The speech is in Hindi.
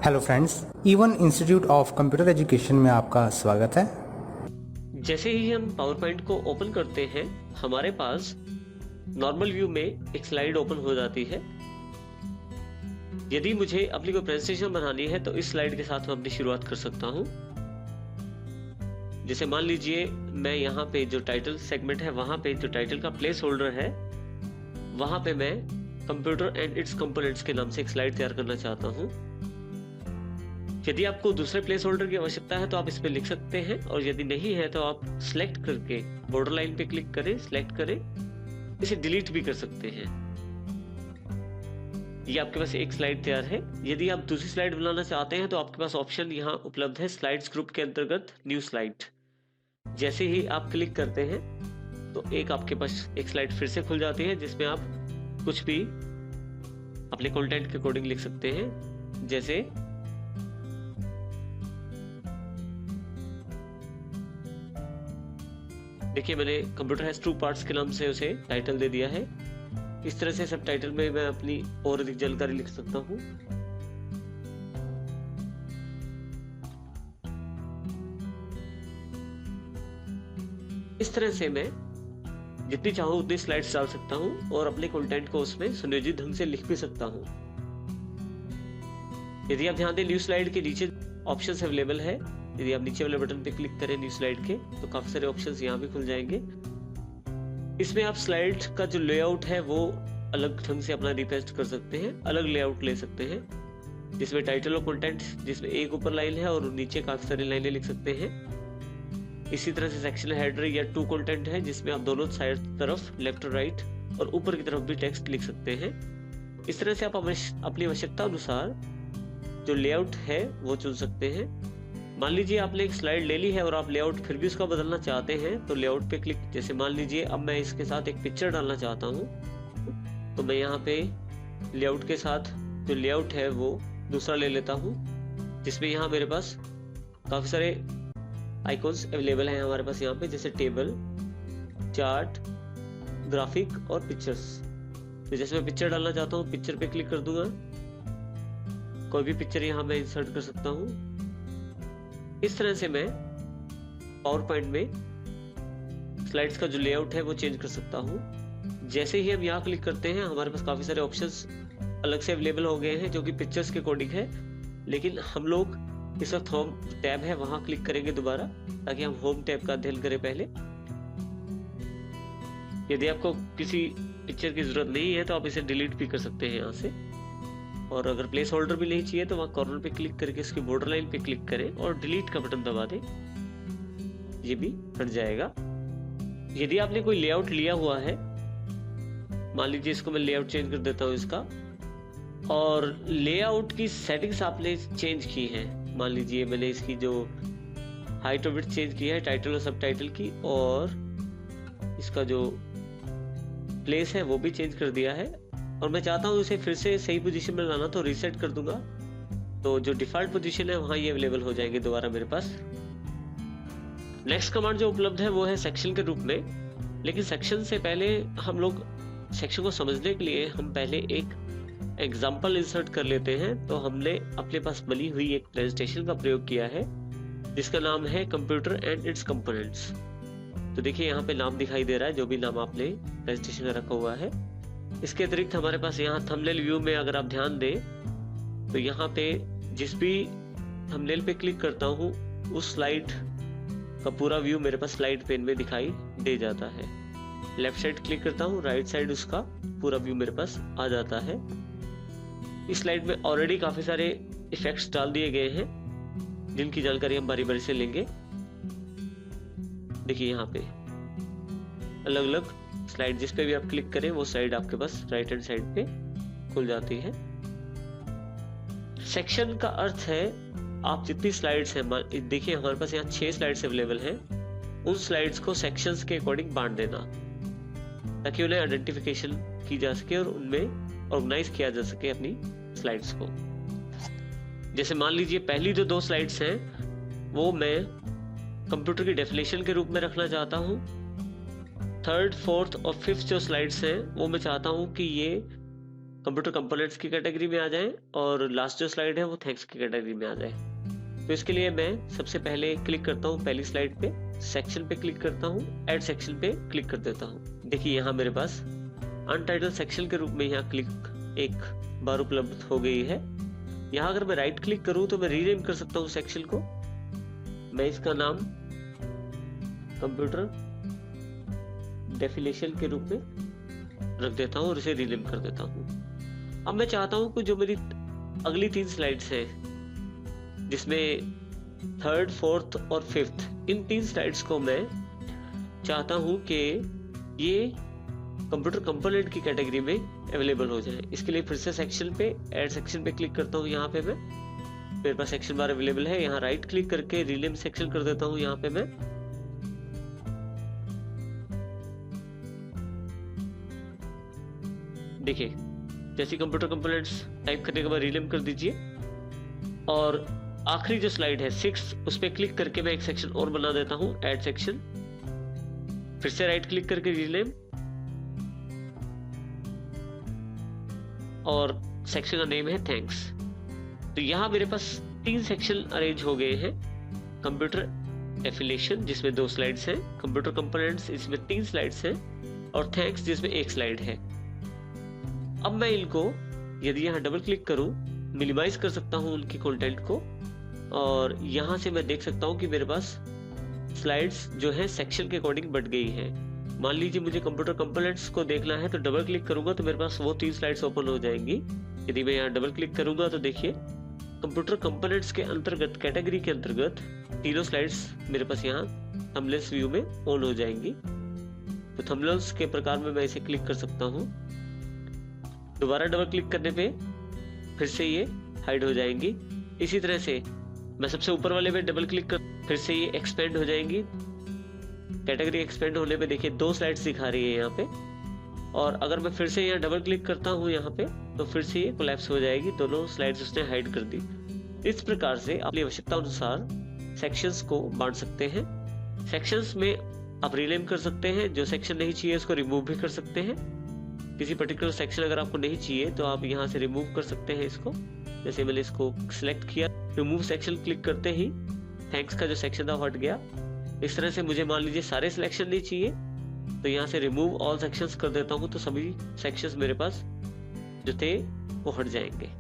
Hello friends, even institute of computer education में आपका स्वागत है। जैसे ही हम पावर पॉइंट को ओपन करते हैं, हमारे पास नॉर्मल व्यू में एक स्लाइड ओपन हो जाती है। यदि मुझे अपनी कोई प्रेजेंटेशन बनानी है तो इस स्लाइड के साथ मैं अपनी शुरुआत कर सकता हूं। जैसे मान लीजिए मैं यहाँ पे जो टाइटल सेगमेंट है, वहां पे जो टाइटल का प्लेस होल्डर है, वहां पे मैं कंप्यूटर एंड इट्स कंपोनेंट्स के नाम से एक स्लाइड तैयार करना चाहता हूँ। यदि आपको दूसरे प्लेस होल्डर की आवश्यकता है तो आप इस पे लिख सकते हैं, और यदि नहीं है तो आप सिलेक्ट करके बॉर्डर लाइन पे क्लिक करें, सिलेक्ट करें, इसे डिलीट भी कर सकते हैं। ये आपके पास एक स्लाइड तैयार है। यदि आप दूसरी स्लाइड बनाना चाहते हैं तो आपके पास ऑप्शन यहाँ उपलब्ध है स्लाइड्स ग्रुप के अंतर्गत न्यू स्लाइड। जैसे ही आप क्लिक करते हैं तो एक आपके पास एक स्लाइड फिर से खुल जाती है, जिसमें आप कुछ भी अपने कंटेंट के अकॉर्डिंग लिख सकते हैं। जैसे देखिए, मैंने कंप्यूटर हैज टू पार्ट्स के नाम से उसे टाइटल दे दिया है। इस तरह से सब टाइटल में मैं अपनी और अधिक जानकारी लिख सकता हूँ। इस तरह से मैं जितनी चाहूँ उतनी स्लाइड्स डाल सकता हूँ और अपने कंटेंट को उसमें सुनियोजित ढंग से लिख भी सकता हूँ। यदि आप ध्यान दें, न्यू स्लाइड के नीचे ऑप्शंस अवेलेबल है। यदि आप नीचे वाले बटन पे क्लिक करें न्यू स्लाइड के, तो काफी सारे ऑप्शंस यहाँ भी खुल जाएंगे। इसमें आप स्लाइड का जो लेआउट है वो अलग ढंग से अपना रिपेस्ट कर सकते हैं, अलग लेआउट ले सकते हैं, जिसमें टाइटल और कंटेंट, जिसमें एक ऊपर लाइन है और नीचे काफी सारी लाइनें लिख सकते हैं। इसी तरह से सेक्शन हेडर या टू कंटेंट है, जिसमें आप दोनों साइड तरफ लेफ्ट और राइट और ऊपर की तरफ भी टेक्स्ट लिख सकते हैं। इस तरह से आप अपनी आवश्यकता अनुसार जो लेआउट है वो चुन सकते हैं। मान लीजिए आपने एक स्लाइड ले ली है और आप लेआउट फिर भी उसका बदलना चाहते हैं, तो लेआउट पे क्लिक, जैसे मान लीजिए अब मैं इसके साथ एक पिक्चर डालना चाहता हूँ, तो मैं यहाँ पे लेआउट के साथ जो लेआउट है वो दूसरा ले लेता हूँ, जिसमें यहाँ मेरे पास काफी सारे आइकॉन्स अवेलेबल हैं हमारे पास यहाँ पे, जैसे टेबल, चार्ट, ग्राफिक और पिक्चर्स। तो जैसे मैं पिक्चर डालना चाहता हूँ, पिक्चर पे क्लिक कर दूंगा, कोई भी पिक्चर यहाँ मैं इंसर्ट कर सकता हूँ। इस तरह से मैं पावर पॉइंट में स्लाइड्स का जो लेआउट है वो चेंज कर सकता हूँ। जैसे ही हम यहाँ क्लिक करते हैं, हमारे पास काफी सारे ऑप्शंस अलग से अवेलेबल हो गए हैं जो कि पिक्चर्स के अकॉर्डिंग है, लेकिन हम लोग इस वक्त होम टैब है वहां क्लिक करेंगे दोबारा, ताकि हम होम टैब का अध्ययन करें पहले। यदि आपको किसी पिक्चर की जरूरत नहीं है तो आप इसे डिलीट भी कर सकते हैं यहाँ से, और अगर प्लेस होल्डर भी नहीं चाहिए तो वहां कॉर्नर पे क्लिक करके इसकी बॉर्डर लाइन पे क्लिक करें और डिलीट का बटन दबा दें, ये भी हट जाएगा। यदि आपने कोई लेआउट लिया हुआ है, मान लीजिए इसको मैं लेआउट चेंज कर देता हूँ इसका, और लेआउट की सेटिंग्स आपने चेंज की है, मान लीजिए मैंने इसकी जो हाइट और विड्थ चेंज की है टाइटल और सब टाइटल की, और इसका जो प्लेस है वो भी चेंज कर दिया है, और मैं चाहता हूँ इसे फिर से सही पोजीशन में लाना, तो रीसेट कर दूंगा, तो जो डिफॉल्ट पोजीशन है वहां ये अवेलेबल हो जाएंगे दोबारा मेरे पास। नेक्स्ट कमांड जो उपलब्ध है वो है सेक्शन के रूप में, लेकिन सेक्शन से पहले हम लोग सेक्शन को समझने के लिए हम पहले एक एग्जाम्पल इंसर्ट कर लेते हैं। तो हमने अपने पास बनी हुई एक प्रेजेंटेशन का प्रयोग किया है जिसका नाम है कंप्यूटर एंड इट्स कंपोनेंट्स। तो देखिए यहाँ पे नाम दिखाई दे रहा है, जो भी नाम आपने प्रेजेंटेशन में रखा हुआ है। इसके अतिरिक्त हमारे पास यहाँ थंबनेल व्यू में अगर आप ध्यान दें तो यहाँ पे जिस भी थंबनेल पे क्लिक करता हूँ उस स्लाइड का पूरा व्यू मेरे पास स्लाइड पेन में दिखाई दे जाता है। लेफ्ट साइड क्लिक करता हूँ, राइट साइड उसका पूरा व्यू मेरे पास आ जाता है। इस स्लाइड में ऑलरेडी काफी सारे इफेक्ट्स डाल दिए गए हैं जिनकी जानकारी हम बारी बारी से लेंगे। देखिए यहाँ पे अलग अलग स्लाइड, जिस पे भी आप क्लिक करें वो स्लाइड आपके पास राइट हैंड साइड पे खुल जाती है। सेक्शन का अर्थ है आप जितनी स्लाइड्स हैं, देखिए हमारे पास यहाँ 6 स्लाइड्स अवेलेबल हैं, उन स्लाइड्स को सेक्शंस के अकॉर्डिंग बांट देना, ताकि उन्हें आइडेंटिफिकेशन की जा सके और उनमें ऑर्गेनाइज किया जा सके अपनी स्लाइड्स को। जैसे मान लीजिए पहली जो 2 स्लाइड्स हैं वो मैं कंप्यूटर की डेफिनेशन के रूप में रखना चाहता हूँ। थर्ड, फोर्थ और फिफ्थ जो स्लाइड्स हैं वो मैं चाहता हूँ कि ये कंप्यूटर कंपोनेंट्स की कैटेगरी में आ जाएं और लास्ट जो स्लाइड है वो थैंक्स की कैटेगरी में आ जाए। तो इसके लिए मैं सबसे पहले क्लिक करता हूँ पहली स्लाइड पे, सेक्शन पे क्लिक करता हूँ, ऐड सेक्शन पे क्लिक कर देता हूँ। देखिए यहाँ मेरे पास अनटाइटल सेक्शन के रूप में यहाँ क्लिक एक बार उपलब्ध हो गई है। यहाँ अगर मैं राइट क्लिक करूँ तो मैं रीनेम कर सकता हूँ सेक्शन को। मैं इसका नाम कंप्यूटर डेफिनेशन के रूप में रख देता हूँ और इसे रीनेम कर देता हूँ। अब मैं चाहता हूँ कि जो मेरी अगली 3 स्लाइड्स हैं, जिसमें 3rd, 4th और 5th, इन 3 स्लाइड्स को मैं चाहता हूँ कि ये कंप्यूटर कंपोनेंट की कैटेगरी में अवेलेबल हो जाए। इसके लिए फिर से सेक्शन पे, ऐड सेक्शन पे क्लिक करता हूँ। यहाँ पे मैं, मेरे पास सेक्शन बार अवेलेबल है, यहाँ राइट क्लिक करके रीनेम सेक्शन कर देता हूँ। यहाँ पे मैं देखिए जैसे कंप्यूटर कंपोनेंट्स टाइप करने के बाद रीनेम कर दीजिए और आखिरी जो स्लाइड है 6, उस पर क्लिक करके मैं एक सेक्शन और बना देता हूं, ऐड सेक्शन। फिर से राइट क्लिक करके रीनेम और सेक्शन का नेम है थैंक्स। तो यहां मेरे पास 3 सेक्शन अरेंज हो गए हैं। कंप्यूटर एफिलिएशन जिसमें 2 स्लाइड्स हैं, कंप्यूटर कंपोनेंट्स इसमें 3 स्लाइड्स हैं और थैंक्स जिसमें 1 स्लाइड है। अब मैं इनको यदि यहाँ डबल क्लिक करूं, मिनिमाइज कर सकता हूं उनकी कंटेंट को और यहां से मैं देख सकता हूं कि मेरे पास स्लाइड्स जो है सेक्शन के अकॉर्डिंग बढ़ गई है। मान लीजिए मुझे कंप्यूटर कंपोनेंट्स को देखना है तो डबल क्लिक करूंगा तो मेरे पास वो 3 स्लाइड्स ओपन हो जाएंगी। यदि मैं यहाँ डबल क्लिक करूंगा तो देखिए कंप्यूटर कंपोनेंट्स के अंतर्गत, कैटेगरी के अंतर्गत 3 स्लाइड्स मेरे पास यहाँ थंबनेल्स व्यू में ऑन हो जाएंगी। तो थंबनेल्स के प्रकार में मैं इसे क्लिक कर सकता हूँ। दोबारा डबल क्लिक करने पे फिर से ये हाइड हो जाएंगी। इसी तरह से मैं सबसे ऊपर वाले पे डबल क्लिक कर, फिर से ये एक्सपेंड हो जाएंगी। कैटेगरी एक्सपेंड होने पे देखिए 2 स्लाइड्स दिखा रही है यहाँ पे। और अगर मैं फिर से यहाँ डबल क्लिक करता हूँ यहाँ पे तो फिर से ये कोलैप्स हो जाएगी, दोनों स्लाइड्स उसने हाइड कर दी। इस प्रकार से अपनी आवश्यकता अनुसार सेक्शंस को बांट सकते हैं। सेक्शंस में आप रीनेम कर सकते हैं, जो सेक्शन नहीं चाहिए उसको रिमूव भी कर सकते हैं। किसी पर्टिकुलर सेक्शन अगर आपको नहीं चाहिए तो आप यहाँ से रिमूव कर सकते हैं इसको। जैसे मैंने इसको सिलेक्ट किया, रिमूव सेक्शन क्लिक करते ही थैंक्स का जो सेक्शन था हट गया। इस तरह से मुझे मान लीजिए सारे सिलेक्शन नहीं चाहिए तो यहाँ से रिमूव ऑल सेक्शंस कर देता हूँ तो सभी सेक्शंस मेरे पास जो थे वो हट जाएंगे।